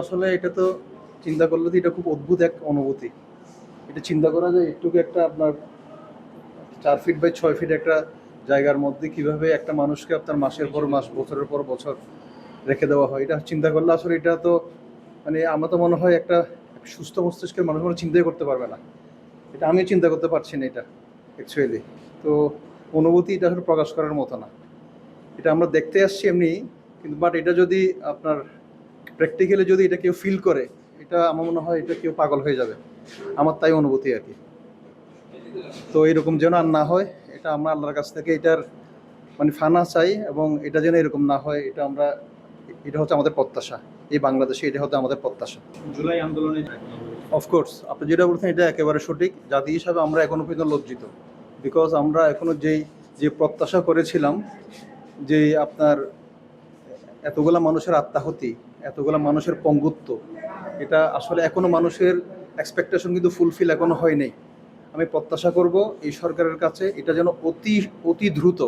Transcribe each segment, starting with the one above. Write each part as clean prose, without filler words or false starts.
আসলে এটা তো চিন্তা করলে তো এটা খুব অদ্ভুত এক অনুভূতি। এটা চিন্তা করা যায় একটুকু একটা আপনার 4 ফিট বাই 6 ফিট একটা জায়গার মধ্যে কিভাবে একটা মানুষকে আপনার মাসের পর মাস বছরের পর বছর রেখে দেওয়া হয়, এটা চিন্তা করলে আসলে এটা তো মানে আমার তো মনে হয় একটা সুস্থ মস্তিষ্কের মানুষ মনে চিন্তাই করতে পারবে না। এটা আমিও চিন্তা করতে পারছি না এটা অ্যাকচুয়ালি। তো অনুভূতি এটা আসলে প্রকাশ করার মতো না। এটা আমরা দেখতে আসছি এমনি, কিন্তু বাট এটা যদি আপনার প্র্যাকটিক্যালি যদি এটা কেউ ফিল করে, এটা আমার মনে হয় এটা কেউ পাগল হয়ে যাবে। আমার তাই অনুভূতি আর কি। তো এরকম যেন আর না হয়, এটা আমরা আল্লাহর কাছ থেকে এটার মানে ফানা চাই, এবং এটা যেন এরকম না হয় এটা আমরা, এটা হচ্ছে আমাদের প্রত্যাশা। এই বাংলাদেশে এটা হচ্ছে আমাদের প্রত্যাশা। জুলাই আন্দোলনে অফকোর্স আপনি যেটা বলছেন এটা একেবারে সঠিক। জাতি হিসাবে আমরা এখনো পর্যন্ত লজ্জিত, বিকজ আমরা এখনো যে প্রত্যাশা করেছিলাম, যে আপনার এতগুলা মানুষের আত্মাহুতি, এতগুলা মানুষের পঙ্গুত্ব, এটা আসলে এখনো মানুষের এক্সপেকটেশন কিন্তু ফুলফিল এখনো হয়নি। আমি প্রত্যাশা করব এই সরকারের কাছে এটা যেন অতি অতি দ্রুত,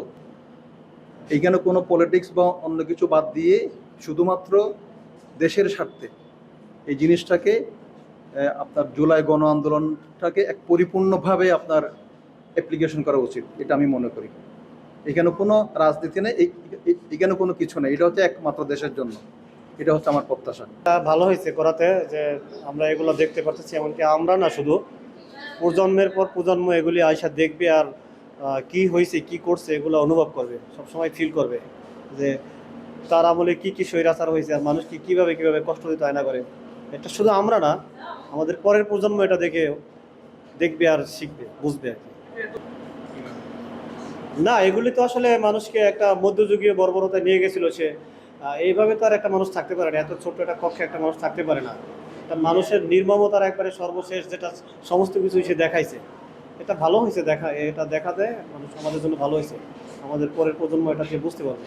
এইখানে কোনো পলিটিক্স বা অন্য কিছু বাদ দিয়ে শুধুমাত্র দেশের স্বার্থে এই জিনিসটাকে আপনার জুলাই গণ আন্দোলনটাকে এক পরিপূর্ণভাবে আপনার অ্যাপ্লিকেশন করা উচিত, এটা আমি মনে করি। এখানে কোনো রাজনীতি নেই, এখানে কোনো কিছু নেই, এটা হচ্ছে একমাত্র দেশের জন্য। এটা হচ্ছে আমার প্রত্যাশা। ভালো হয়েছে করাতে, যে আমরা এগুলো দেখতে পারতেছি। এমনকি আমরা না শুধু, প্রজন্মের পর প্রজন্ম এগুলি আয়সা দেখবে, আর কি হয়েছে কি করছে এগুলো অনুভব করবে, সবসময় ফিল করবে যে তার আমলে কি কি স্বৈরাচার হয়েছে আর মানুষকে কিভাবে কিভাবে কষ্ট দিতে আয়না করে। এটা শুধু আমরা না, আমাদের পরের প্রজন্ম এটা দেখে দেখবে আর শিখবে, বুঝবে আর কি। না, এগুলি তো আসলে মানুষকে একটা মধ্যযুগীয় বর্বরতায় নিয়ে গেছিল। সে এইভাবে তো আর একটা মানুষ থাকতে পারে না, এত ছোট্ট একটা কক্ষে একটা মানুষ থাকতে পারে না। এটা মানুষের নির্মমতার একবারে সর্বশেষ যেটা সমস্ত কিছু সে দেখাইছে। এটা ভালো হয়েছে, এটা দেখাতে মানুষ আমাদের জন্য ভালো হয়েছে। আমাদের পরের প্রজন্ম এটা সে বুঝতে পারবে।